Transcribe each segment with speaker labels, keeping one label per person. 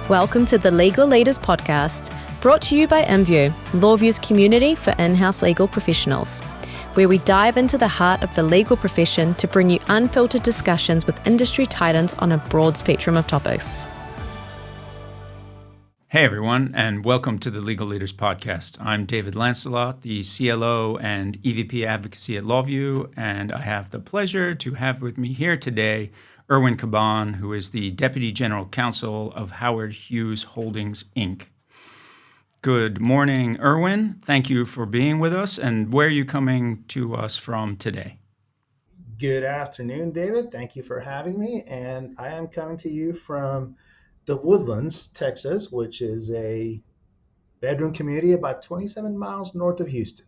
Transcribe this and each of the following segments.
Speaker 1: Welcome to the Legal Leaders Podcast, brought to you by LawVu, LawVu's community for in-house legal professionals, where we dive into the heart of the legal profession to bring you unfiltered discussions with industry titans on a broad spectrum of topics.
Speaker 2: Hey everyone, and welcome to the Legal Leaders Podcast. I'm David Lancelot, the CLO and EVP Advocacy at LawVu, and I have the pleasure to have with me here today Erwin Caban, who is the Deputy General Counsel of Howard Hughes Holdings, Inc. Good morning, Erwin. Thank you for being with us, and where are you coming to us from today?
Speaker 3: Good afternoon, David. Thank you for having me, and I am coming to you from the Woodlands, Texas, which is a bedroom community about 27 miles north of Houston.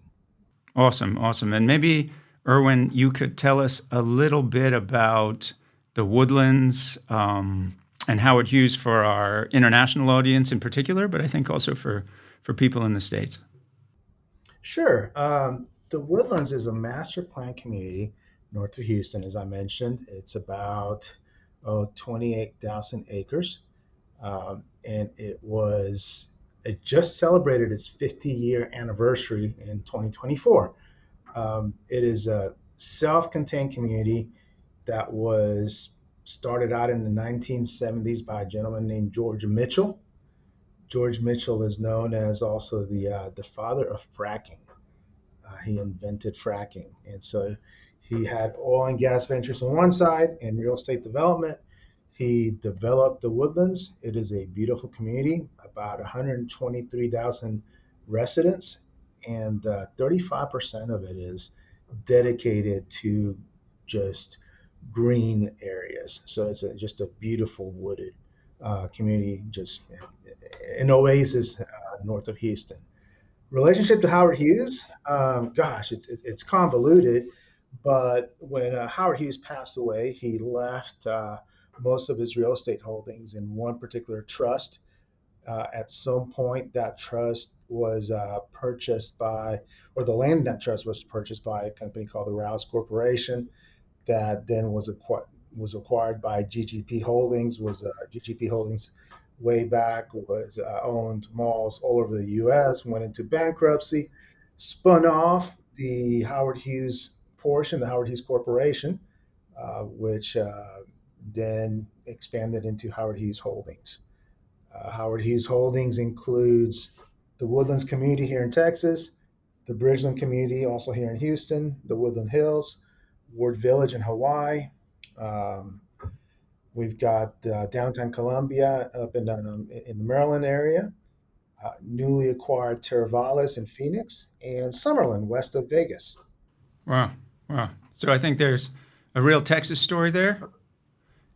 Speaker 2: Awesome. And maybe, Erwin, you could tell us a little bit about the Woodlands and Howard Hughes for our international audience in particular, but I think also for people in the States.
Speaker 3: Sure. The Woodlands is a master plan community north of Houston, as I mentioned. It's about 28,000 acres. And it just celebrated its 50-year anniversary in 2024. It is a self-contained community that was started out in the 1970s by a gentleman named George Mitchell. George Mitchell is known as also the father of fracking. He invented fracking. And so he had oil and gas ventures on one side and real estate development. He developed the Woodlands. It is a beautiful community, about 123,000 residents, and 35% of it is dedicated to just green areas. So it's just a beautiful wooded community, just an oasis north of Houston. Relationship to Howard Hughes, it's convoluted, but when Howard Hughes passed away, he left most of his real estate holdings in one particular trust. At some point, that trust was purchased by, or the land in that trust was purchased by a company called the Rouse Corporation, that then was acquired by GGP Holdings. GGP Holdings way back was owned malls all over the U.S., went into bankruptcy, spun off the Howard Hughes portion, the Howard Hughes Corporation, which then expanded into Howard Hughes Holdings. Howard Hughes Holdings includes the Woodlands community here in Texas, the Bridgeland community also here in Houston, the Woodland Hills, Ward Village in Hawaii. We've got downtown Columbia up in the Maryland area, newly acquired Teravalis in Phoenix, and Summerlin west of Vegas.
Speaker 2: Wow. So I think there's a real Texas story there.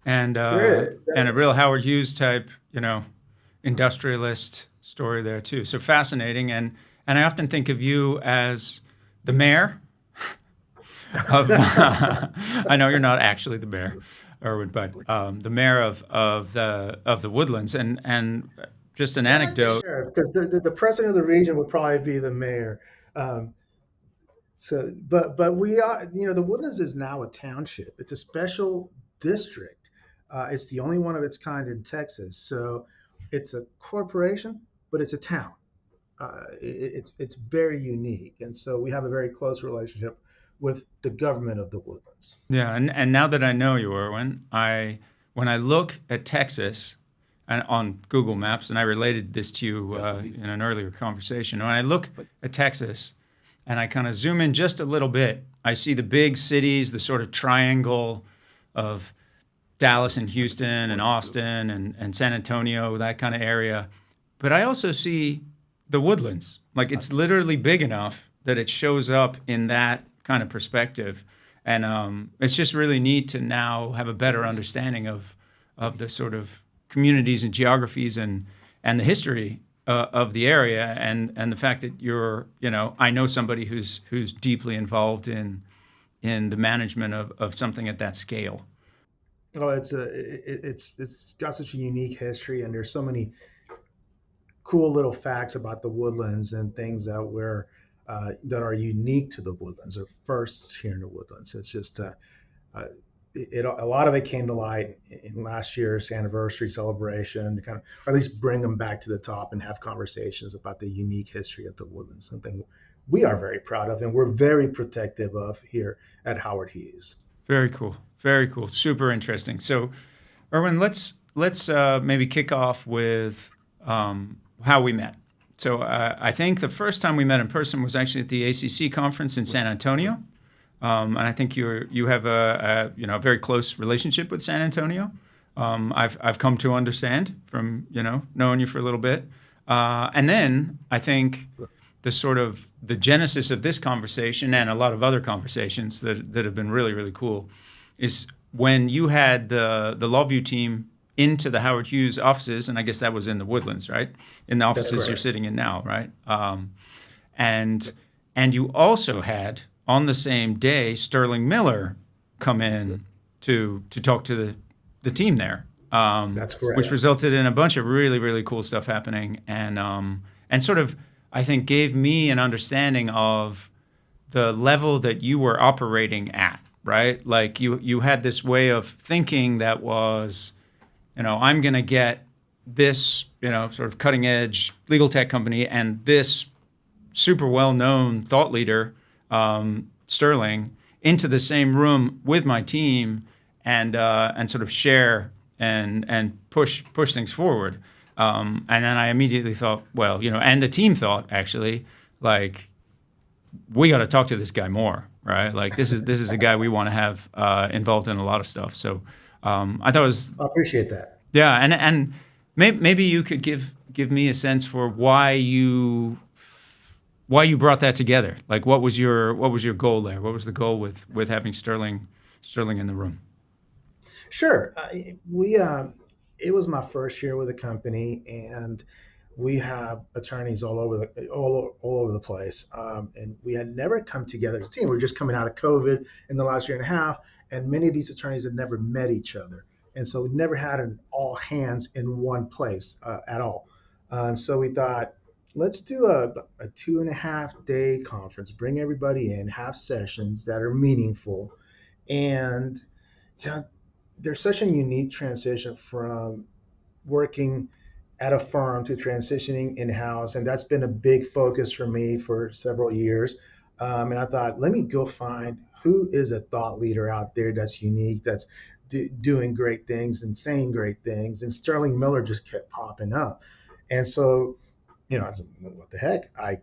Speaker 2: And a real Howard Hughes type, industrialist story there too. So fascinating. And I often think of you as the mayor of. I know you're not actually the mayor, Erwin, but the mayor of the Woodlands. And just an anecdote.
Speaker 3: Sure, because the president of the region would probably be the mayor. But we are, the Woodlands is now a township. It's a special district. It's the only one of its kind in Texas. So it's a corporation, but it's a town. It's very unique. And so we have a very close relationship with the government of the Woodlands.
Speaker 2: Yeah. And now that I know you, Erwin, when I look at Texas and on Google Maps, and I related this to you in an earlier conversation, when I look at Texas and I kind of zoom in just a little bit, I see the big cities, the sort of triangle of Dallas and Houston and Austin and San Antonio, that kind of area. But I also see the Woodlands. Like, it's literally big enough that it shows up in that kind of perspective. And it's just really neat to now have a better understanding of the sort of communities and geographies and the history of the area and the fact that you're, I know somebody who's deeply involved in the management of something at that scale.
Speaker 3: Oh, it's got such a unique history, and there's so many cool little facts about the Woodlands and things that are unique to the Woodlands, or firsts here in the Woodlands. It's just a lot of it came to light in last year's anniversary celebration, to kind of, or at least bring them back to the top and have conversations about the unique history of the Woodlands, something we are very proud of and we're very protective of here at Howard Hughes.
Speaker 2: Very cool. Very cool. Super interesting. So, Erwin, let's maybe kick off with how we met. So I think the first time we met in person was actually at the ACC conference in San Antonio, and I think you have a very close relationship with San Antonio. I've come to understand from knowing you for a little bit, and then I think the genesis of this conversation and a lot of other conversations that have been really, really cool is when you had the LawVu team into the Howard Hughes offices, and I guess that was in the Woodlands, right? In the offices you're sitting in now, right? And you also had on the same day Sterling Miller come in to talk to the team there.
Speaker 3: That's correct.
Speaker 2: Which resulted in a bunch of really, really cool stuff happening, and sort of, I think, gave me an understanding of the level that you were operating at, right? Like you had this way of thinking that was, I'm going to get this, sort of cutting edge legal tech company and this super well-known thought leader, Sterling, into the same room with my team and sort of share and push things forward. And then I immediately thought, well, and the team thought actually, like, we got to talk to this guy more, right? Like this is a guy we want to have involved in a lot of stuff. So I thought it was.
Speaker 3: I appreciate that.
Speaker 2: Yeah, and maybe you could give me a sense for why you brought that together. Like, what was your goal there? What was the goal with having Sterling in the room?
Speaker 3: Sure. It was my first year with the company, and we have attorneys all over the place, and we had never come together as a team. We were just coming out of COVID in the last year and a half, and many of these attorneys had never met each other, and so we never had an all hands in one place at all. So we thought, let's do a 2.5 day conference, bring everybody in, have sessions that are meaningful, and there's such a unique transition from working at a firm to transitioning in-house, and that's been a big focus for me for several years. And I thought, let me go find who is a thought leader out there that's unique, that's doing great things and saying great things. And Sterling Miller just kept popping up. And so, I said, what the heck? I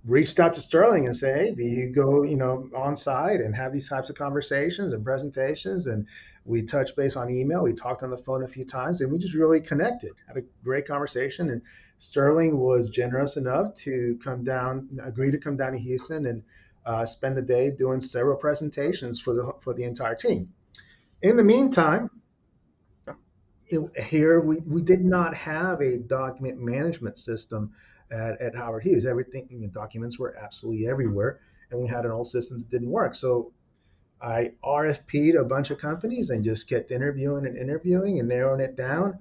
Speaker 3: reached out to Sterling and say, hey, do you go, on site and have these types of conversations and presentations? And we touched base on email. We talked on the phone a few times, and we just really connected, had a great conversation. And Sterling was generous enough to agree to come down to Houston and spend the day doing several presentations for the entire team. In the meantime, here we did not have a document management system at Howard Hughes. Everything, documents were absolutely everywhere, and we had an old system that didn't work. So I RFP'd a bunch of companies and just kept interviewing and narrowing it down.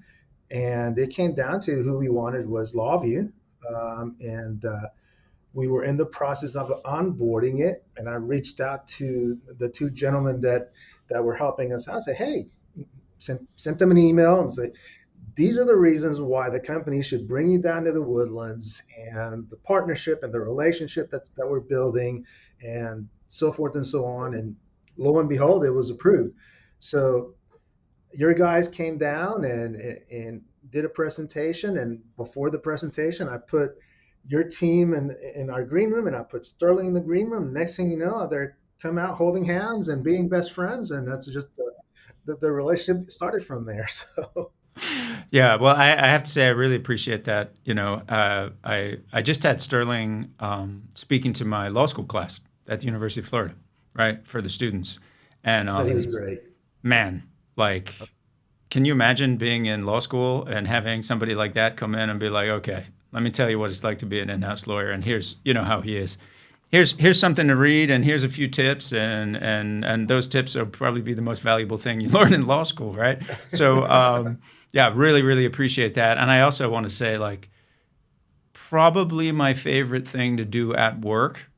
Speaker 3: And it came down to who we wanted was LawVu. And we were in the process of onboarding it. And I reached out to the two gentlemen that were helping us out. I said, hey, sent them an email and said, these are the reasons why the company should bring you down to the Woodlands, and the partnership and the relationship that we're building, and so forth and so on. And lo and behold, it was approved. So your guys came down and did a presentation. And before the presentation, I put your team in our green room, and I put Sterling in the green room. Next thing you know, they're come out holding hands and being best friends. And that's just the relationship started from there. So.
Speaker 2: Yeah, well, I have to say I really appreciate that. I just had Sterling speaking to my law school class at the University of Florida, right, for the students. And
Speaker 3: he was great.
Speaker 2: Man, like, can you imagine being in law school and having somebody like that come in and be like, okay, let me tell you what it's like to be an in-house lawyer, and here's how he is. Here's something to read, and here's a few tips, and those tips will probably be the most valuable thing you learn in law school, right? So. Yeah, really, really appreciate that. And I also want to say, like, probably my favorite thing to do at work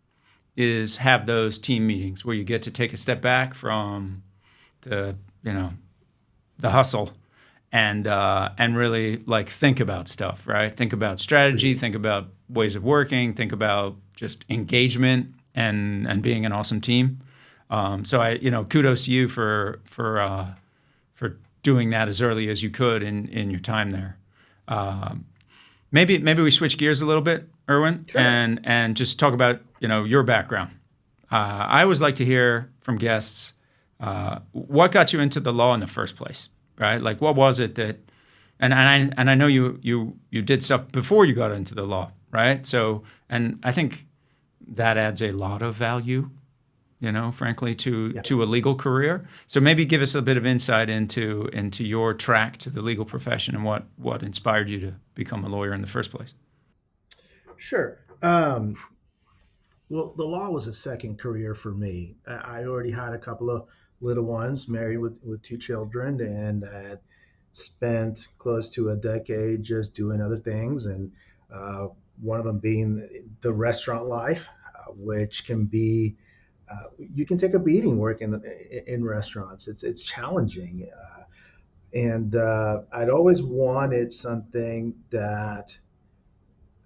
Speaker 2: is have those team meetings where you get to take a step back from the hustle and really like think about stuff, right? Think about strategy, think about ways of working, think about just engagement and being an awesome team. So kudos to you for doing that as early as you could in your time there. Maybe we switch gears a little bit, Erwin,
Speaker 3: Sure.
Speaker 2: and just talk about your background. I always like to hear from guests what got you into the law in the first place, right? Like what was it that, and I know you did stuff before you got into the law, right? So, and I think that adds a lot of value, frankly, to a legal career. So maybe give us a bit of insight into your track to the legal profession and what inspired you to become a lawyer in the first place.
Speaker 3: Sure. Well, the law was a second career for me. I already had a couple of little ones, married with two children, and had spent close to a decade just doing other things. And one of them being the restaurant life, which can be, you can take a beating working in restaurants. It's challenging. And I'd always wanted something that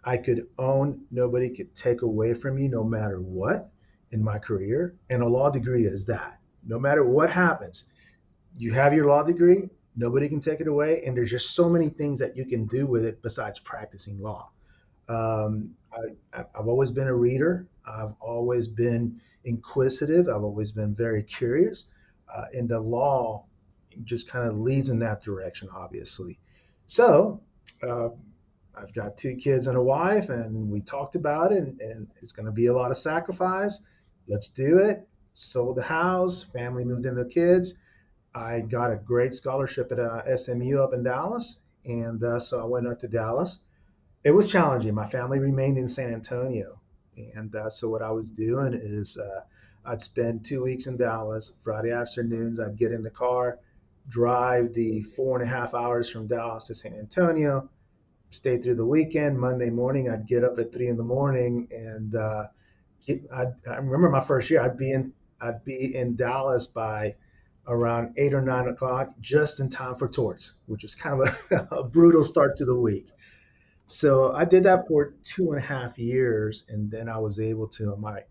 Speaker 3: I could own, nobody could take away from me no matter what in my career. And a law degree is that. No matter what happens, you have your law degree, nobody can take it away. And there's just so many things that you can do with it besides practicing law. I've always been a reader. I've always been inquisitive. I've always been very curious. And the law just kind of leads in that direction, obviously. So, I've got two kids and a wife, and we talked about it, and it's going to be a lot of sacrifice. Let's do it. Sold the house, family moved in the kids. I got a great scholarship at SMU up in Dallas, and so I went up to Dallas. It was challenging. My family remained in San Antonio, and so what I was doing is I'd spend 2 weeks in Dallas. Friday afternoons, I'd get in the car, drive the 4.5 hours from Dallas to San Antonio, stay through the weekend. Monday morning, I'd get up at 3 a.m. and I remember my first year. I'd be in Dallas by around 8 or 9 o'clock, just in time for torts, which was kind of a brutal start to the week. So I did that for 2.5 years, and then I was able to, in my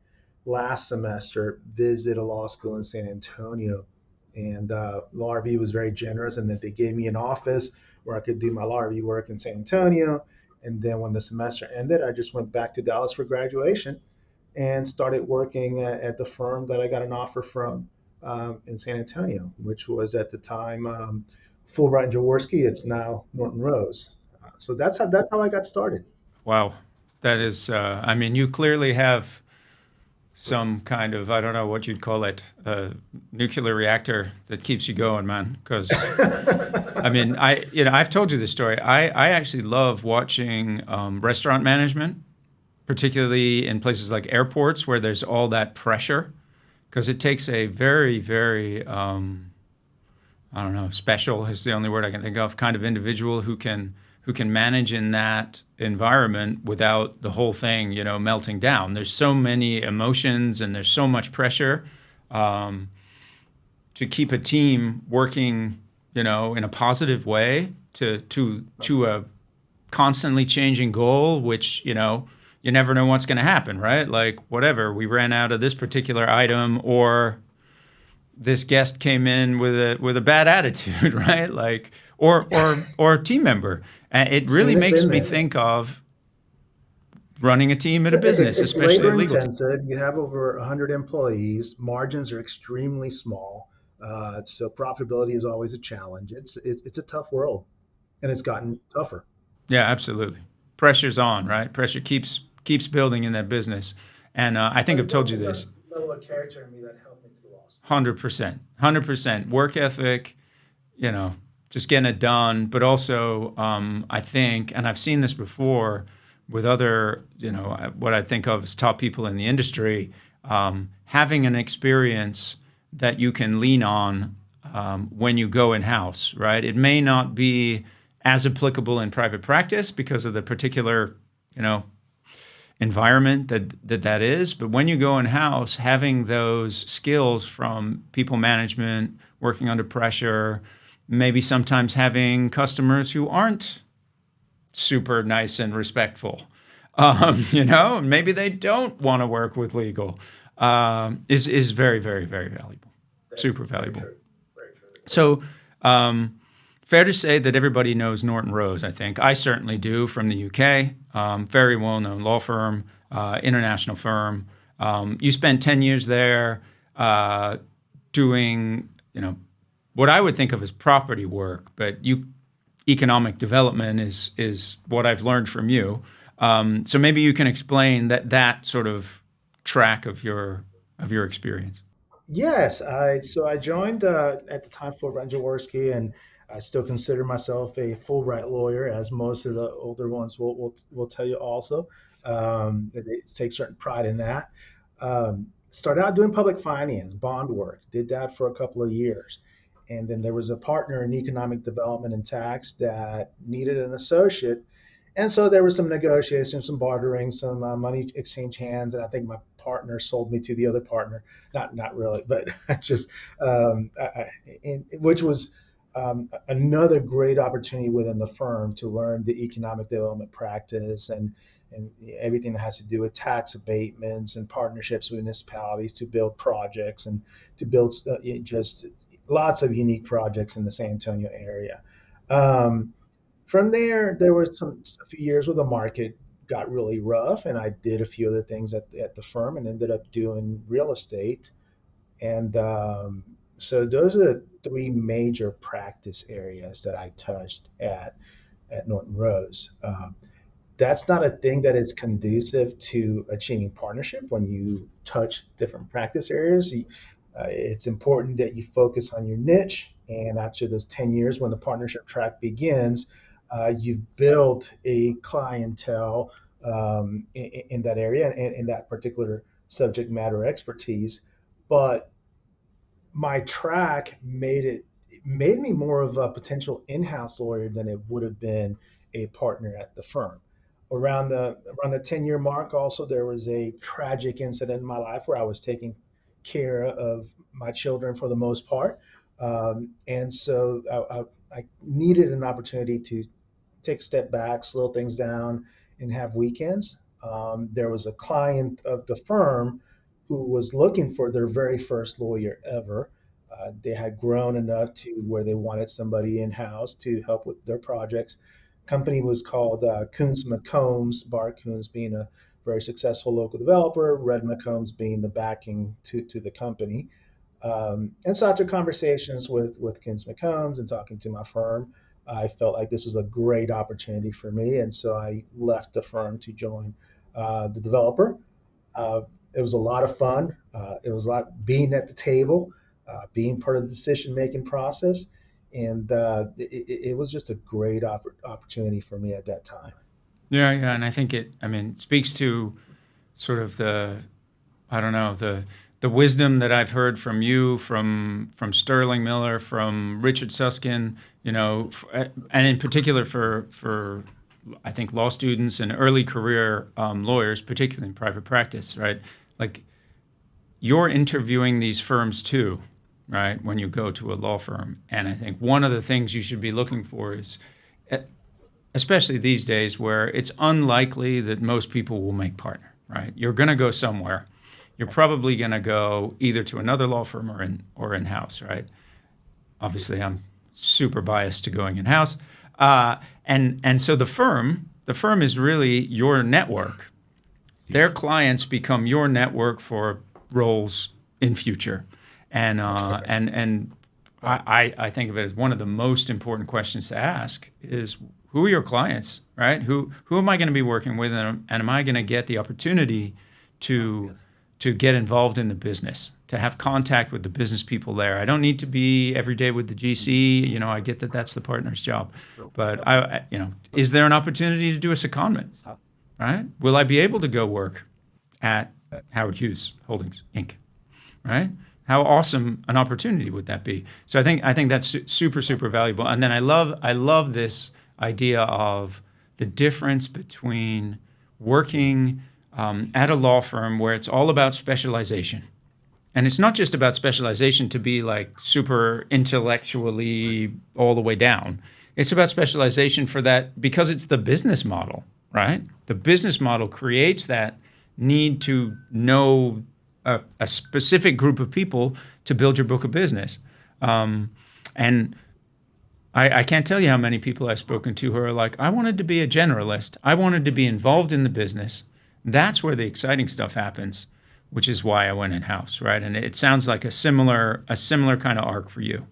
Speaker 3: last semester, visit a law school in San Antonio. And LawVu was very generous, and that they gave me an office where I could do my LawVu work in San Antonio. And then when the semester ended, I just went back to Dallas for graduation and started working at the firm that I got an offer from in San Antonio, which was at the time Fulbright and Jaworski. It's now Norton Rose. So that's how I got started.
Speaker 2: Wow, that is. You clearly have some kind of, I don't know what you'd call it, nuclear reactor that keeps you going, man. Because I've told you this story. I actually love watching restaurant management, particularly in places like airports where there's all that pressure, because it takes a very, very, special is the only word I can think of, kind of individual who can manage in that environment without the whole thing, melting down. There's so many emotions and there's so much pressure to keep a team working, in a positive way to a constantly changing goal, which, you never know what's going to happen, right? Like whatever, we ran out of this particular item, or this guest came in with a bad attitude, right? Like, or a team member. And it really makes me think of running a team at a business,
Speaker 3: it's
Speaker 2: especially
Speaker 3: labor
Speaker 2: a legal team.
Speaker 3: intensive. You have over 100 employees. Margins are extremely small, so profitability is always a challenge. It's a tough world, and it's gotten tougher.
Speaker 2: Yeah, absolutely. Pressure's on, right? Pressure keeps building in that business, and I think I've told you this.
Speaker 3: Level of character in me that helped me through all.
Speaker 2: 100%, work ethic, just getting it done. But also, I think, and I've seen this before with other, what I think of as top people in the industry, having an experience that you can lean on when you go in-house, right? It may not be as applicable in private practice because of the particular, environment that is. But when you go in-house, having those skills from people management, working under pressure, maybe sometimes having customers who aren't super nice and respectful, maybe they don't want to work with legal, is very, very, very valuable, super valuable.
Speaker 3: Very true.
Speaker 2: So fair to say that everybody knows Norton Rose, I think. I certainly do, from the UK. Very well-known law firm, international firm. You spent 10 years there doing, what I would think of as property work, but economic development is what I've learned from you. So maybe you can explain that sort of track of your experience.
Speaker 3: Yes, I joined at the time Fulbright Jaworski, and I still consider myself a Fulbright lawyer, as most of the older ones will tell you also. They take certain pride in that. Started out doing public finance, bond work, did that for a couple of years. And then there was a partner in economic development and tax that needed an associate. And so there was some negotiation, some bartering, some money exchange hands, and I think my partner sold me to the other partner. Not really, but just which was another great opportunity within the firm to learn the economic development practice and everything that has to do with tax abatements and partnerships with municipalities to build projects and to build just lots of unique projects in the San Antonio area. From there were a few years where the market got really rough, and I did a few other things at the firm and ended up doing real estate. And so those are the three major practice areas that I touched at Norton Rose. That's not a thing that is conducive to achieving partnership when you touch different practice areas. It's important that you focus on your niche, and after those 10 years, when the partnership track begins, you've built a clientele in that area and in that particular subject matter expertise. But my track made me more of a potential in-house lawyer than it would have been a partner at the firm. Around the 10-year mark, also there was a tragic incident in my life where I was taking care of my children for the most part, and so I needed an opportunity to take a step back, slow things down, and have weekends. There was a client of the firm who was looking for their very first lawyer ever. They had grown enough to where they wanted somebody in-house to help with their projects. Company was called Coons McCombs, Bart Coons being a very successful local developer, Red McCombs being the backing to the company. And so after conversations with Coons McCombs and talking to my firm, I felt like this was a great opportunity for me. And so I left the firm to join the developer. It was a lot of fun. It was a lot being at the table, being part of the decision-making process. And it was just a great opportunity for me at that time.
Speaker 2: Yeah, and I think it speaks to sort of the wisdom that I've heard from you, from Sterling Miller, from Richard Susskind, and in particular for I think law students and early career lawyers, particularly in private practice, right? Like, you're interviewing these firms too, right, when you go to a law firm. And I think one of the things you should be looking for is, especially these days where it's unlikely that most people will make partner, right? You're going to go somewhere. You're probably going to go either to another law firm or in-house, right? Obviously, I'm super biased to going in-house. And so the firm is really your network. Their clients become your network for roles in future. And I think of it as one of the most important questions to ask is, who are your clients, right? Who am I going to be working with, and am I going to get the opportunity to get involved in the business, to have contact with the business people there? I don't need to be every day with the GC. I get that that's the partner's job, but is there an opportunity to do a secondment, right? Will I be able to go work at Howard Hughes Holdings Inc., right? How awesome an opportunity would that be? So I think that's super, super valuable. And then I love this idea of the difference between working at a law firm where it's all about specialization And it's not just about specialization to be like super intellectually all the way down. It's about specialization for that because it's the business model, right? The business model creates that need to know a specific group of people to build your book of business. And I can't tell you how many people I've spoken to who are like, I wanted to be a generalist. I wanted to be involved in the business. That's where the exciting stuff happens, which is why I went in-house, right? And it sounds like a similar kind of arc for you.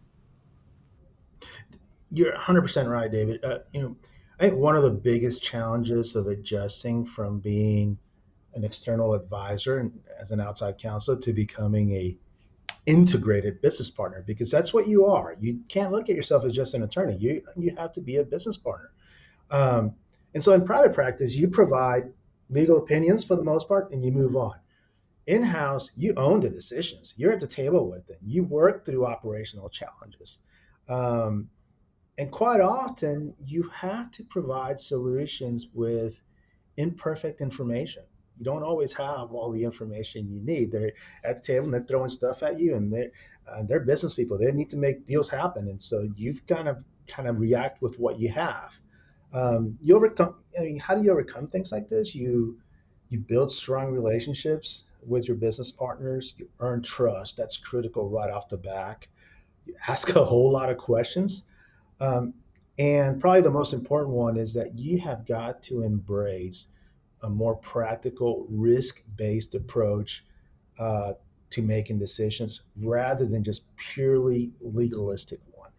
Speaker 3: You're 100% right, David. I think one of the biggest challenges of adjusting from being an external advisor and as an outside counsel to becoming a integrated business partner, because that's what you are. You can't look at yourself as just an attorney. You have to be a business partner. Um, and so in private practice, you provide legal opinions for the most part, and you move on. In-house, you own the decisions. You're at the table with it. You work through operational challenges. Um, and quite often, you have to provide solutions with imperfect information. You don't always have all the information you need. They're at the table and they're throwing stuff at you, and they're business people. They need to make deals happen, and so you've kind of react with what you have. You overcome. I mean, how do you overcome things like this? You build strong relationships with your business partners. You earn trust. That's critical right off the back. You ask a whole lot of questions. Um, and probably the most important one is that you have got to embrace a more practical, risk-based approach uh, to making decisions rather than just purely legalistic one.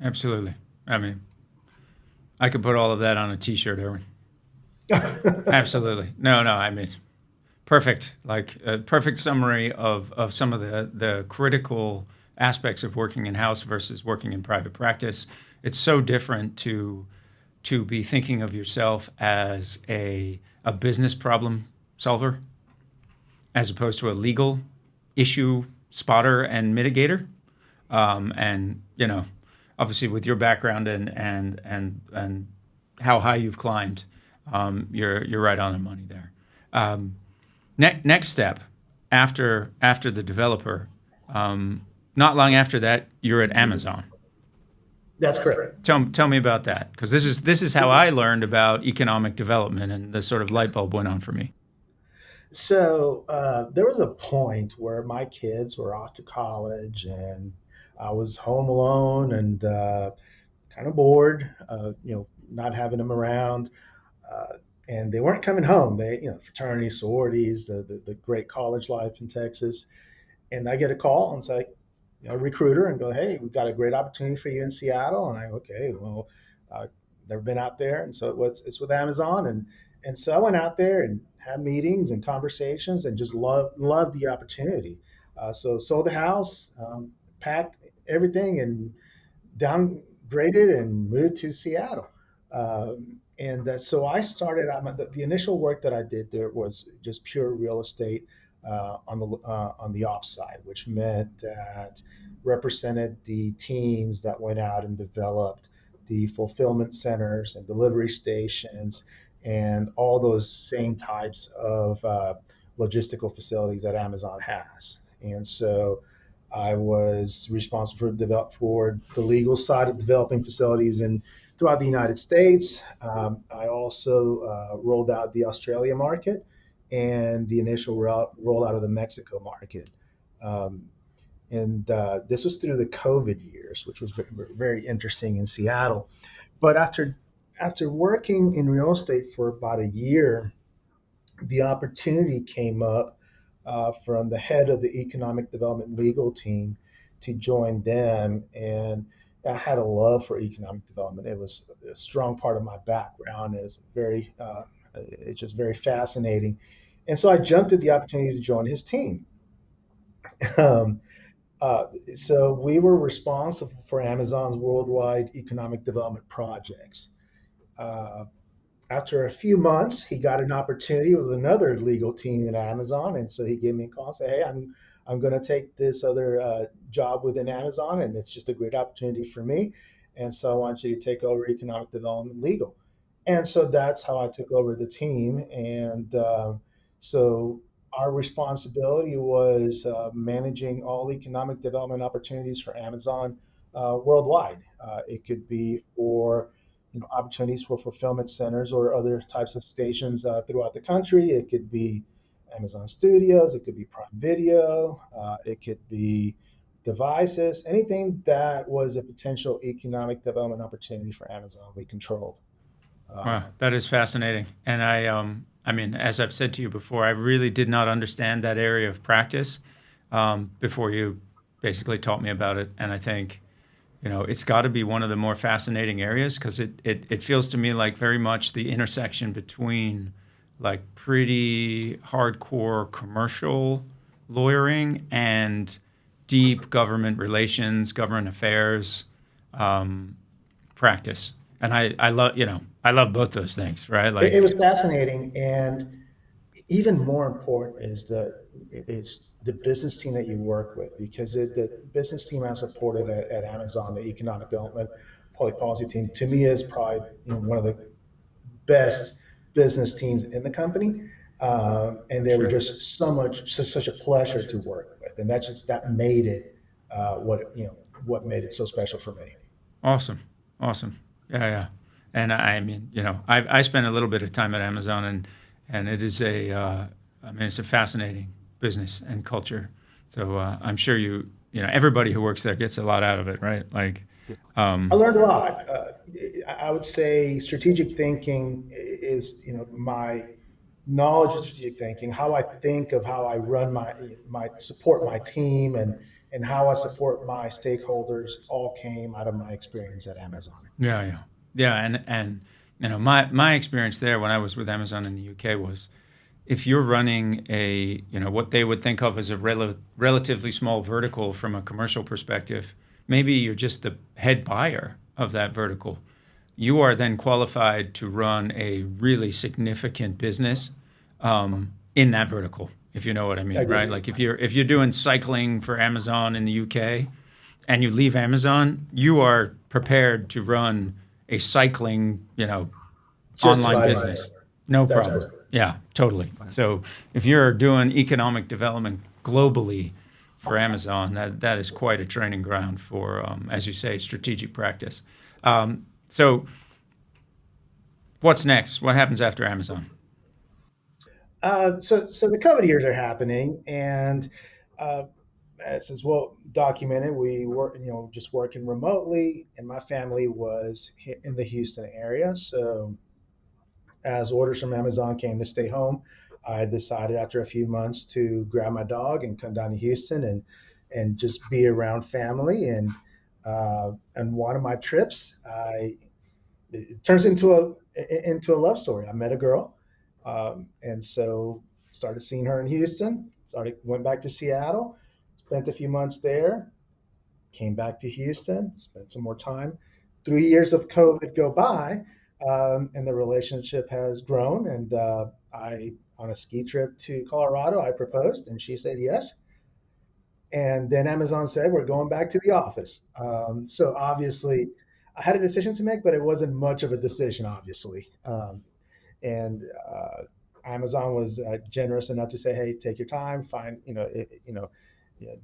Speaker 2: Absolutely. I mean, I could put all of that on a T-shirt, Erwin. Absolutely. No, I mean, perfect. Like a perfect summary of some of the critical aspects of working in house versus working in private practice. It's so different to be thinking of yourself as a business problem solver as opposed to a legal issue spotter and mitigator. And obviously with your background and how high you've climbed, you're right on the money there. Next step after the developer, not long after that, you're at Amazon.
Speaker 3: That's correct.
Speaker 2: Tell me about that, because this is how I learned about economic development, and the sort of light bulb went on for me.
Speaker 3: So there was a point where my kids were off to college, and I was home alone and kind of bored, not having them around. Uh, and they weren't coming home. They, fraternity, sororities, the great college life in Texas. And I get a call and say, a recruiter, and go, hey, we've got a great opportunity for you in Seattle. And I go, okay, well, uh, never been out there, and so it's with Amazon, and so I went out there and had meetings and conversations, and just loved the opportunity. So sold the house, packed everything, and downgraded and moved to Seattle. And so I started. The initial work that I did there was just pure real estate on the ops side, which meant that represented the teams that went out and developed the fulfillment centers and delivery stations and all those same types of logistical facilities that Amazon has. And so I was responsible for the legal side of developing facilities throughout the United States. I also rolled out the Australia market and the initial rollout of the Mexico market. And this was through the COVID years, which was very interesting in Seattle. But after working in real estate for about a year, the opportunity came up from the head of the economic development legal team to join them. And I had a love for economic development. It was a strong part of my background. It's just very fascinating. And so I jumped at the opportunity to join his team. Um, so we were responsible for Amazon's worldwide economic development projects. Uh, After a few months, he got an opportunity with another legal team at Amazon, and so he gave me a call and said, "Hey, I'm going to take this other job within Amazon, and it's just a great opportunity for me. And so I want you to take over economic development legal." And so that's how I took over the team. And so our responsibility was managing all economic development opportunities for Amazon worldwide. It could be for opportunities for fulfillment centers or other types of stations throughout the country. It could be Amazon Studios. It could be Prime Video. It could be devices. Anything that was a potential economic development opportunity for Amazon, we controlled.
Speaker 2: Wow, that is fascinating. And I mean, as I've said to you before, I really did not understand that area of practice before you basically taught me about it. And I think, it's got to be one of the more fascinating areas because it feels to me like very much the intersection between like pretty hardcore commercial lawyering and deep government relations, government affairs practice. And I love both those things, right?
Speaker 3: It
Speaker 2: Like,
Speaker 3: was fascinating, and even more important is the business team that you work with, because the business team I supported at Amazon, the economic development public policy team, to me is probably one of the best business teams in the company. And they were
Speaker 2: sure.
Speaker 3: just such a pleasure to work with, and that made it what made it so special for me.
Speaker 2: Awesome. Awesome. Yeah, yeah. And I mean, I spent a little bit of time at Amazon and it is it's a fascinating business and culture. So I'm sure everybody who works there gets a lot out of it, right? Like,
Speaker 3: I learned a lot. I would say strategic thinking is, my knowledge of strategic thinking, how I think of how I run my support my team and how I support my stakeholders all came out of my experience at Amazon.
Speaker 2: yeah, yeah. Yeah, and my experience there when I was with Amazon in the UK was if you're running what they would think of as a relatively small vertical from a commercial perspective, maybe you're just the head buyer of that vertical. You are then qualified to run a really significant business in that vertical, if you know what I
Speaker 3: I
Speaker 2: mean, right?
Speaker 3: agree.
Speaker 2: Like if you're doing cycling for Amazon in the UK and you leave Amazon, you are prepared to run a cycling,
Speaker 3: Just
Speaker 2: online
Speaker 3: fine.
Speaker 2: business. No
Speaker 3: That's
Speaker 2: problem.
Speaker 3: perfect.
Speaker 2: Yeah, totally. So if you're doing economic development globally for Amazon, that is quite a training ground for, as you say, strategic practice. So what's next? What happens after Amazon?
Speaker 3: So the COVID years are happening, and uh, as is well documented, we were just working remotely, and my family was in the Houston area. So as orders from Amazon came to stay home, I decided after a few months to grab my dog and come down to Houston and just be around family. And one of my trips, it turns into a love story. I met a girl, and so started seeing her in Houston. Went back to Seattle, spent a few months there, came back to Houston, spent some more time. 3 years of COVID go by, and the relationship has grown. And on a ski trip to Colorado, I proposed, and she said yes. And then Amazon said, we're going back to the office. So obviously, I had a decision to make, but it wasn't much of a decision, obviously. And Amazon was generous enough to say, "Hey, take your time, find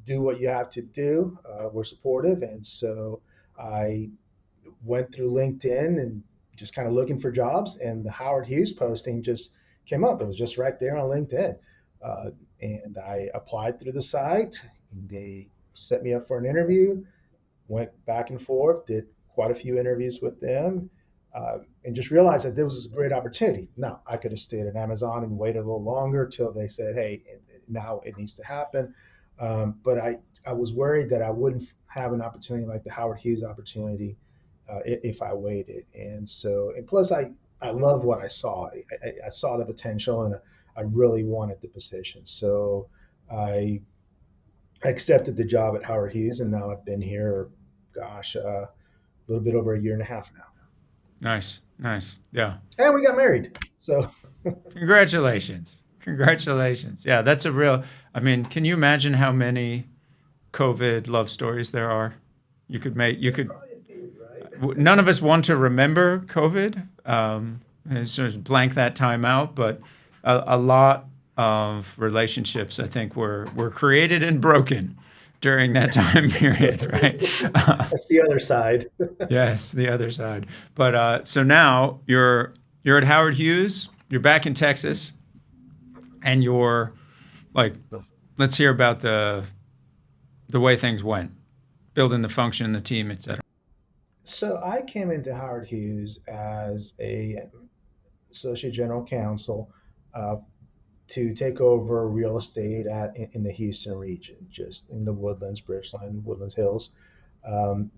Speaker 3: do what you have to do. We're supportive." And so I went through LinkedIn and just kind of looking for jobs, and the Howard Hughes posting just came up. It was just right there on LinkedIn, and I applied through the site. They set me up for an interview, went back and forth, did quite a few interviews with them, and just realized that this was a great opportunity. Now, I could have stayed at Amazon and waited a little longer till they said, hey, now it needs to happen. But I was worried that I wouldn't have an opportunity like the Howard Hughes opportunity if I waited. And plus, I loved what I saw. I saw the potential, and I really wanted the position. So I accepted the job at Howard Hughes, and now I've been here, gosh, a little bit over a year and a half now.
Speaker 2: Nice, nice. Yeah.
Speaker 3: And we got married. So
Speaker 2: Congratulations. Congratulations. Yeah, that's a real, I mean, can you imagine how many COVID love stories there are? You could,
Speaker 3: probably a few, right?
Speaker 2: none of us want to remember COVID, and sort of blank that time out, but a lot of relationships, I think, were created and broken during that time period, right?
Speaker 3: That's the other side.
Speaker 2: Yes, the other side. But so now you're at Howard Hughes. You're back in Texas, and you're like, let's hear about the way things went, building the function, the team, etc.
Speaker 3: So I came into Howard Hughes as a associate general counsel uh, to take over real estate in the Houston region, just in the Woodlands, Bridgeland, Woodlands Hills.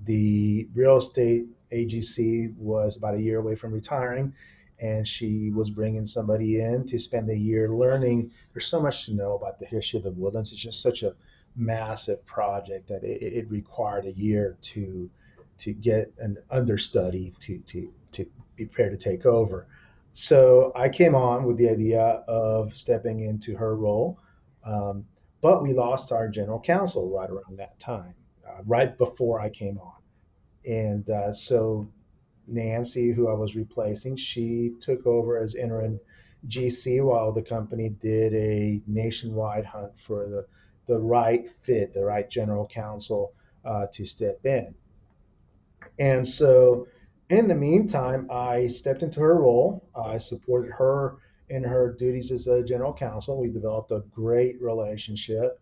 Speaker 3: The real estate AGC was about a year away from retiring, and she was bringing somebody in to spend a year learning. There's so much to know about the history of the Woodlands. It's just such a massive project that it required a year to get an understudy to be prepared to take over. So I came on with the idea of stepping into her role, um, but we lost our general counsel right around that time, right before I came on. And so Nancy, who I was replacing, she took over as interim GC while the company did a nationwide hunt for the right fit, the right general counsel to step in. And so, in the meantime, I stepped into her role. I supported her in her duties as a general counsel. We developed a great relationship,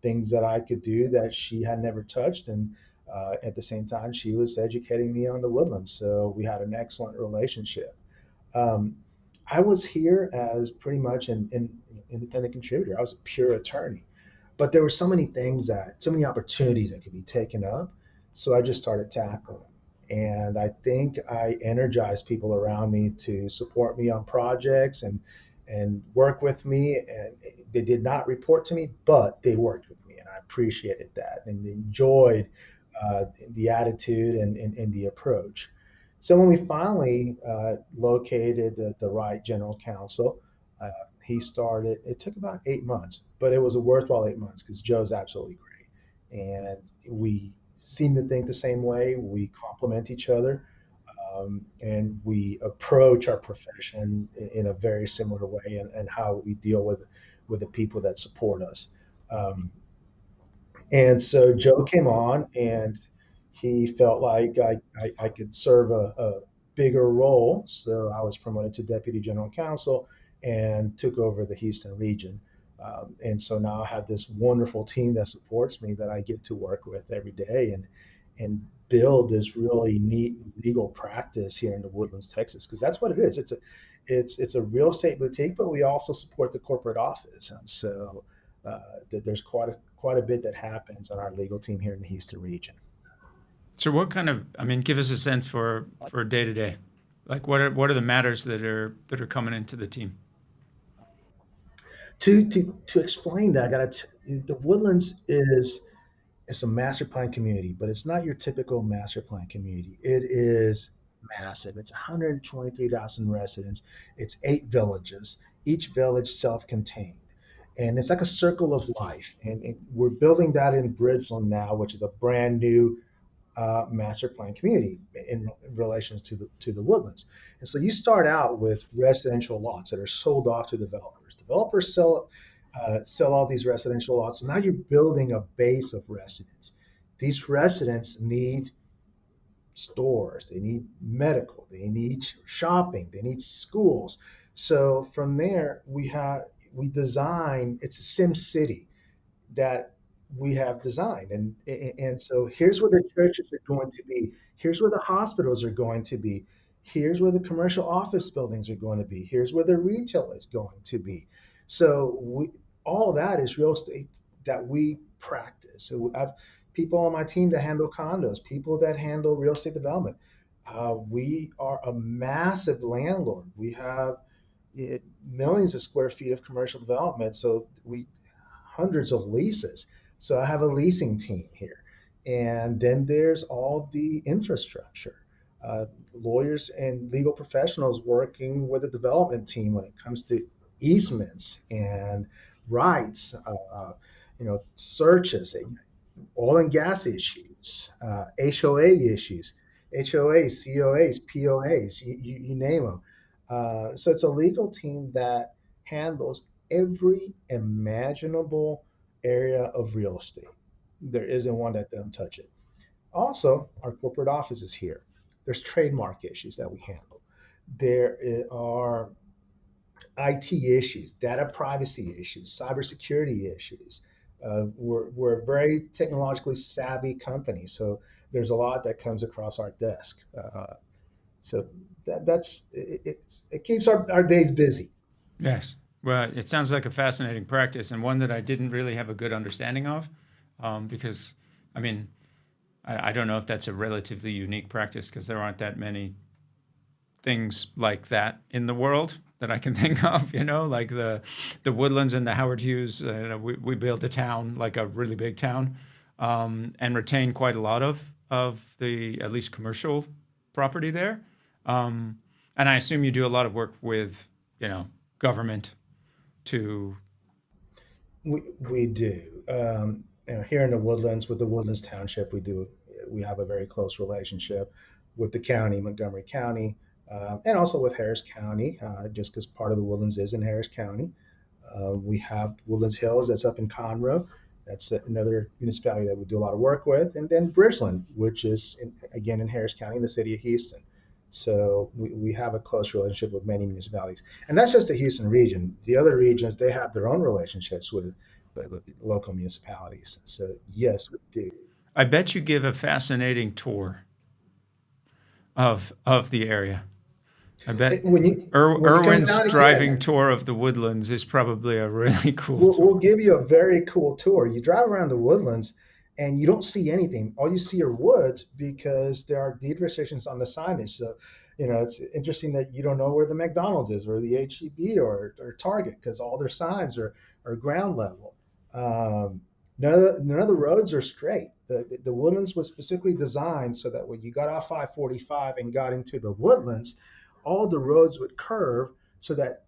Speaker 3: things that I could do that she had never touched. And at the same time, she was educating me on the Woodlands. So, we had an excellent relationship. Um, I was here as pretty much an independent contributor. I was a pure attorney, but there were so many things so many opportunities that could be taken up. So I just started tackling them. And I think I energized people around me to support me on projects and work with me. And they did not report to me, but they worked with me, and I appreciated that and enjoyed the attitude and the approach. So when we finally located the right general counsel, uh, he started. It took about 8 months, but it was a worthwhile 8 months because Joe's absolutely great, and we seem to think the same way. We complement each other, and we approach our profession in a very similar way, and how we deal with the people that support us. Um, and so Joe came on, and he felt like I could serve a bigger role. So I was promoted to deputy general counsel and took over the Houston region. And so now I have this wonderful team that supports me that I get to work with every day and build this really neat legal practice here in the Woodlands, Texas, because that's what it is. It's a real estate boutique, but we also support the corporate office. And so there's quite a bit that happens on our legal team here in the Houston region.
Speaker 2: So what kind of, I mean, give us a sense for day to day. Like what are the matters that are coming into the team?
Speaker 3: To explain that, the Woodlands is it's a master plan community, but it's not your typical master plan community. It is massive. It's 123,000 residents. It's 8 villages, each village self-contained. And it's like a circle of life. And we're building that in Bridgeland now, which is a brand new master plan community in relation to the Woodlands. And so you start out with residential lots that are sold off to developers. Developers sell all these residential lots. So now you're building a base of residents. These residents need stores, they need medical, they need shopping, they need schools. So from there, we design. It's a Sim City that we have designed, and so here's where the churches are going to be. Here's where the hospitals are going to be. Here's where the commercial office buildings are going to be. Here's where the retail is going to be. So all that is real estate that we practice. So I have people on my team that handle condos, people that handle real estate development. We are a massive landlord. We have millions of square feet of commercial development. So we hundreds of leases. So I have a leasing team here. And then there's all the infrastructure, lawyers and legal professionals working with the development team when it comes to easements and rights, searches, oil and gas issues, HOA issues, HOAs, COAs, POAs, you name them. So it's a legal team that handles every imaginable area of real estate. There isn't one that doesn't touch it. Also, our corporate office is here. There's trademark issues that we handle. There are IT issues, data privacy issues, cybersecurity issues. We're a very technologically savvy company, so there's a lot that comes across our desk. So that's it keeps our days busy.
Speaker 2: Yes. Well, it sounds like a fascinating practice and one that I didn't really have a good understanding of, because, I mean, I don't know if that's a relatively unique practice because there aren't that many things like that in the world that I can think of, like the Woodlands and the Howard Hughes. We built a town, like a really big town, and retained quite a lot of the at least commercial property there. And I assume you do a lot of work with, government to.
Speaker 3: We do. Here in the Woodlands, with the Woodlands Township, we have a very close relationship with the county, Montgomery County, and also with Harris County, just because part of the Woodlands is in Harris County. We have Woodlands Hills, that's up in Conroe. That's another municipality that we do a lot of work with. And then Bridgeland, which is, again, in Harris County, in the city of Houston. So we have a close relationship with many municipalities. And that's just the Houston region. The other regions, they have their own relationships with local municipalities. So, yes, we do.
Speaker 2: I bet you give a fascinating tour of the area. I bet Erwin's driving tour of the Woodlands is probably a really cool tour.
Speaker 3: We'll give you a very cool tour. You drive around the Woodlands and you don't see anything. All you see are woods because there are deed restrictions on the signage. So, it's interesting that you don't know where the McDonald's is or the HEB or Target because all their signs are ground level. None of the roads are straight. The Woodlands was specifically designed so that when you got off 545 and got into the Woodlands, all the roads would curve so that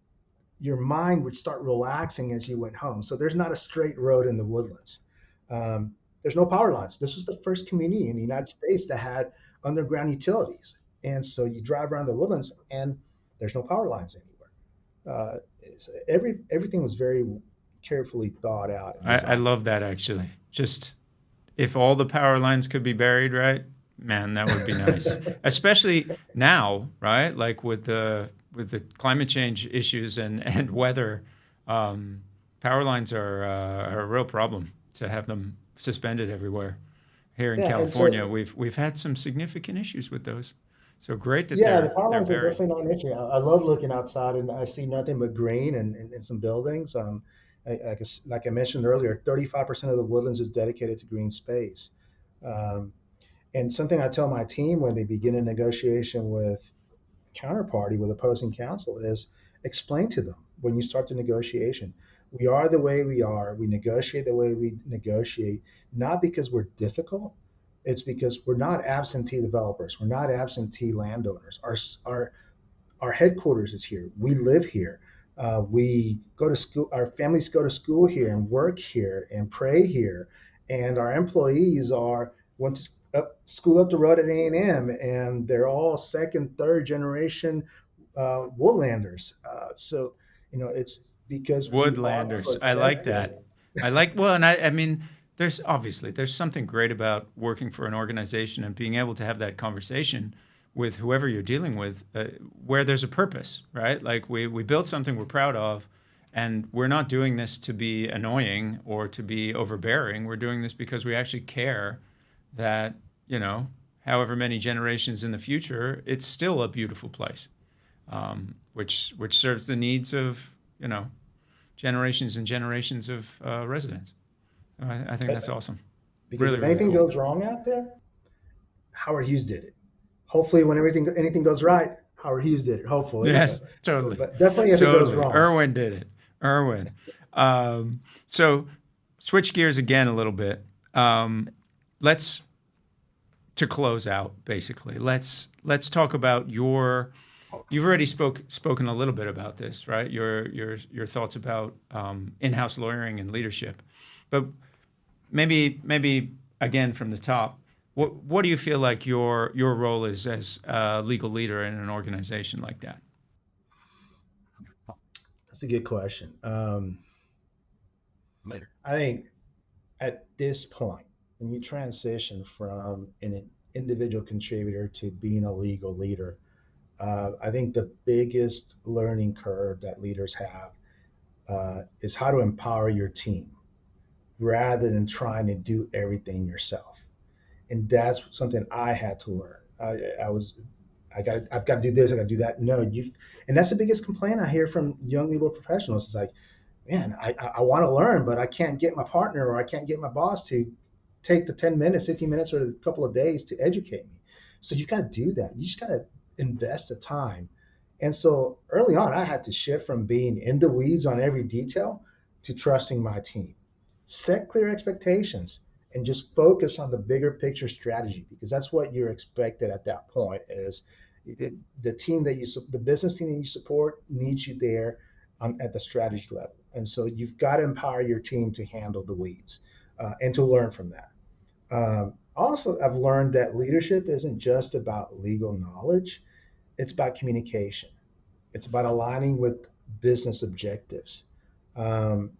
Speaker 3: your mind would start relaxing as you went home. So there's not a straight road in the Woodlands. There's no power lines. This was the first community in the United States that had underground utilities. And so you drive around the Woodlands and there's no power lines anywhere. Everything was very carefully thought out.
Speaker 2: I love that, actually. Just if all the power lines could be buried, right? Man, that would be nice. Especially now, right? Like with the climate change issues and weather, power lines are a real problem to have them suspended everywhere. Here in California, we've had some significant issues with those. So great that
Speaker 3: the power lines are definitely not an issue. I love looking outside and I see nothing but green and some buildings. Like I mentioned earlier, 35% of the Woodlands is dedicated to green space. And something I tell my team when they begin a negotiation with counterparty, with opposing counsel, is explain to them when you start the negotiation, we are the way we are. We negotiate the way we negotiate, not because we're difficult. It's because we're not absentee developers. We're not absentee landowners. Our headquarters is here. We live here. We go to school. Our families go to school here and work here and pray here. And our employees went to school up the road at A&M, and they're all second, third generation Woodlanders. So it's because
Speaker 2: Woodlanders. I like that. And I mean, there's something great about working for an organization and being able to have that conversation with whoever you're dealing with, where there's a purpose, right? Like we built something we're proud of, and we're not doing this to be annoying or to be overbearing. We're doing this because we actually care that, however many generations in the future, it's still a beautiful place, which serves the needs of, generations and generations of residents. I think that's awesome.
Speaker 3: Because
Speaker 2: really,
Speaker 3: if anything goes wrong out there, Howard Hughes did it. Hopefully, when anything goes right, Howard Hughes did it. Hopefully,
Speaker 2: yes, totally.
Speaker 3: But definitely, if it goes wrong,
Speaker 2: Erwin did it. Erwin. So, switch gears again a little bit. To close out, basically, let's talk about your. You've already spoken a little bit about this, right? Your thoughts about in-house lawyering and leadership, but maybe again from the top. What do you feel like your role is as a legal leader in an organization like that?
Speaker 3: That's a good question. I think at this point, when you transition from an individual contributor to being a legal leader, I think the biggest learning curve that leaders have is how to empower your team rather than trying to do everything yourself. And that's something I had to learn. I've got to do this, I got to do that. No, and that's the biggest complaint I hear from young legal professionals. It's like, man, I want to learn, but I can't get my partner or I can't get my boss to take the 10 minutes, 15 minutes, or a couple of days to educate me. So you got to do that. You just got to invest the time. And so early on, I had to shift from being in the weeds on every detail to trusting my team. Set clear expectations and just focus on the bigger picture strategy, because that's what you're expected at that point is the team that the business team that you support needs you there at the strategy level. And so you've got to empower your team to handle the weeds and to learn from that. Also, I've learned that leadership isn't just about legal knowledge, it's about communication. It's about aligning with business objectives. And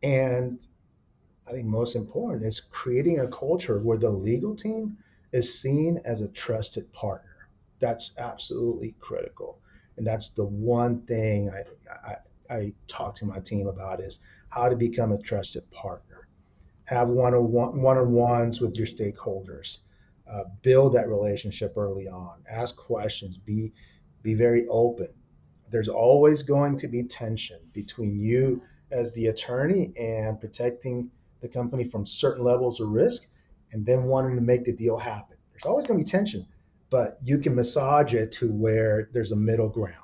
Speaker 3: I think most important is creating a culture where the legal team is seen as a trusted partner. That's absolutely critical. And that's the one thing I talk to my team about is how to become a trusted partner. Have one-on-ones with your stakeholders. Build that relationship early on. Ask questions. Be very open. There's always going to be tension between you as the attorney and protecting the company from certain levels of risk and then wanting to make the deal happen. There's always going to be tension, but you can massage it to where there's a middle ground.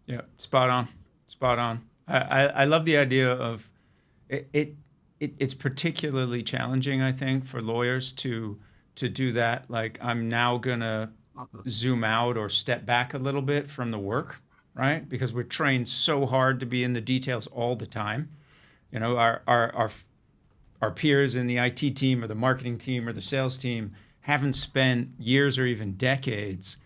Speaker 2: Yeah, spot on, spot on. I love the idea of it's particularly challenging, I think, for lawyers to do that. Like, I'm now gonna zoom out or step back a little bit from the work, right? Because we're trained so hard to be in the details all the time. You know, our peers in the IT team or the marketing team or the sales team haven't spent years or even decades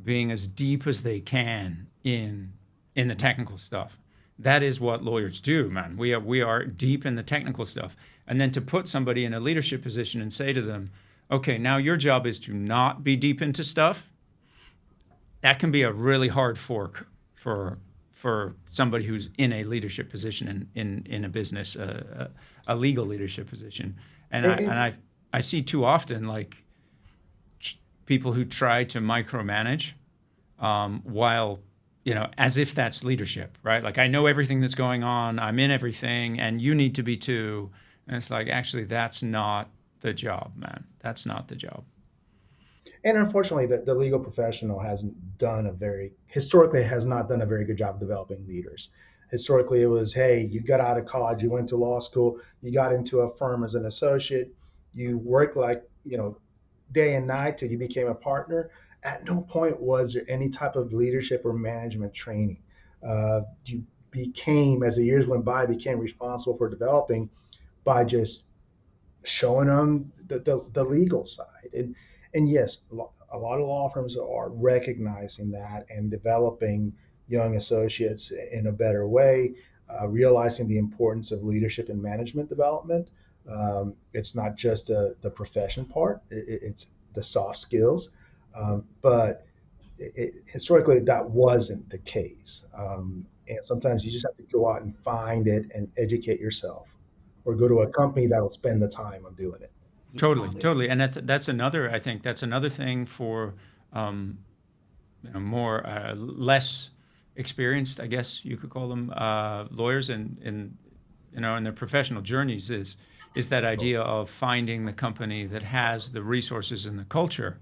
Speaker 2: being as deep as they can in the technical stuff. That is what lawyers do, man. We are deep in the technical stuff. And then to put somebody in a leadership position and say to them, okay, now your job is to not be deep into stuff, that can be a really hard fork for somebody who's in a leadership position in a business, a legal leadership position. And I see too often, like, people who try to micromanage while, you know, as if that's leadership, right? Like, I know everything that's going on, I'm in everything, and you need to be too. And it's like, actually, that's not the job, man. That's not the job.
Speaker 3: And unfortunately, the legal professional historically has not done a very good job of developing leaders. Historically, it was, hey, you got out of college, you went to law school, you got into a firm as an associate, you worked like, you know, day and night till you became a partner. At no point was there any type of leadership or management training. You became, as the years went by, became responsible for developing by just showing them the legal side. And yes, a lot of law firms are recognizing that and developing young associates in a better way, realizing the importance of leadership and management development. It's not just the profession part, it's the soft skills. But historically, that wasn't the case. And sometimes you just have to go out and find it and educate yourself, or go to a company that will spend the time on doing it.
Speaker 2: Totally. And that's another, I think that's another thing for more less experienced, I guess you could call them, lawyers in their professional journeys is that idea of finding the company that has the resources and the culture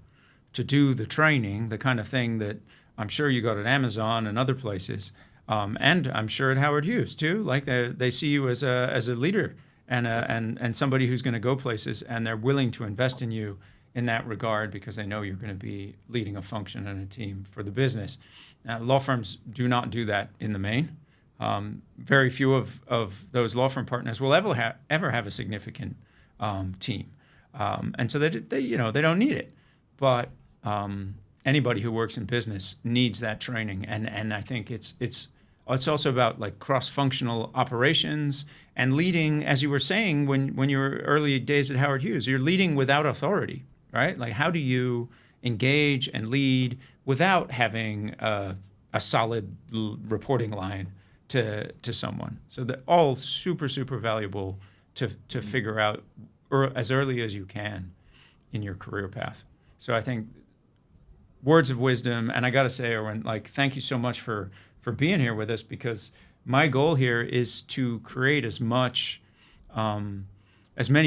Speaker 2: to do the training, the kind of thing that I'm sure you got at Amazon and other places, and I'm sure at Howard Hughes too. Like, they see you as a leader and somebody who's going to go places, and they're willing to invest in you in that regard because they know you're going to be leading a function and a team for the business. Now, law firms do not do that in the main. Very few of those law firm partners will ever have a significant team, and so they don't need it. But anybody who works in business needs that training. And I think it's also about like cross-functional operations and leading, as you were saying, when you were early days at Howard Hughes, you're leading without authority, right? Like, how do you engage and lead without having a solid reporting line to someone? So they're all super, super valuable to figure out as early as you can in your career path. So I think words of wisdom, and I got to say, Erwin, like, thank you so much for being here with us, because my goal here is to create as many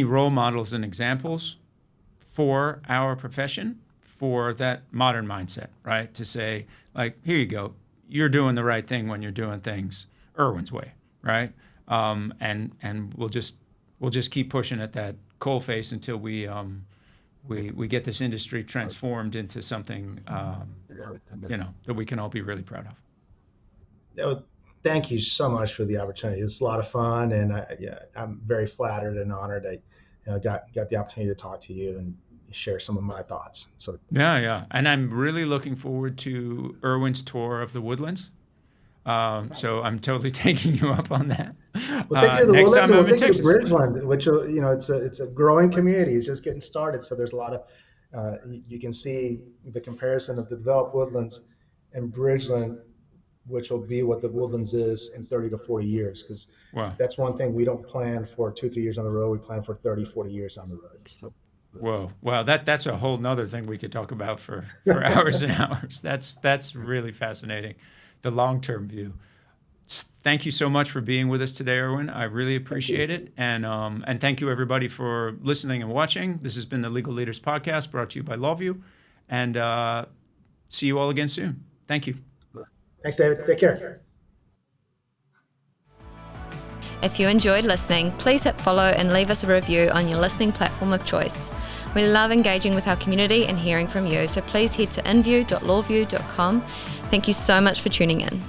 Speaker 2: role models and examples for our profession, for that modern mindset, right? To say, like, here you go, you're doing the right thing when you're doing things Erwin's way, right? And we'll just keep pushing at that coal face until we get this industry transformed into something that we can all be really proud of.
Speaker 3: Thank you so much for the opportunity. It's a lot of fun, and I'm very flattered and honored I got the opportunity to talk to you and share some of my thoughts. So
Speaker 2: yeah, and I'm really looking forward to Erwin's tour of the Woodlands. So I'm totally taking you up on that.
Speaker 3: We'll take you to the
Speaker 2: next
Speaker 3: Woodlands,
Speaker 2: time
Speaker 3: and
Speaker 2: I'm
Speaker 3: we'll
Speaker 2: in
Speaker 3: take you to
Speaker 2: Texas.
Speaker 3: Bridgeland, which it's a growing community. It's just getting started, so there's a lot of you can see the comparison of the developed Woodlands and Bridgeland, which will be what the Woodlands is in 30 to 40 years, because that's one thing we don't plan for 2-3 years on the road. We plan for 30, 40 years on the road. So.
Speaker 2: Whoa, wow, that's a whole nother thing we could talk about for hours and hours. That's really fascinating, the long-term view. Thank you so much for being with us today, Erwin. I really appreciate it. And thank you, everybody, for listening and watching. This has been the Legal Leaders Podcast, brought to you by LawVu. And see you all again soon. Thank you.
Speaker 3: Thanks, David. Take care.
Speaker 4: If you enjoyed listening, please hit follow and leave us a review on your listening platform of choice. We love engaging with our community and hearing from you, so please head to inview.lawvu.com. Thank you so much for tuning in.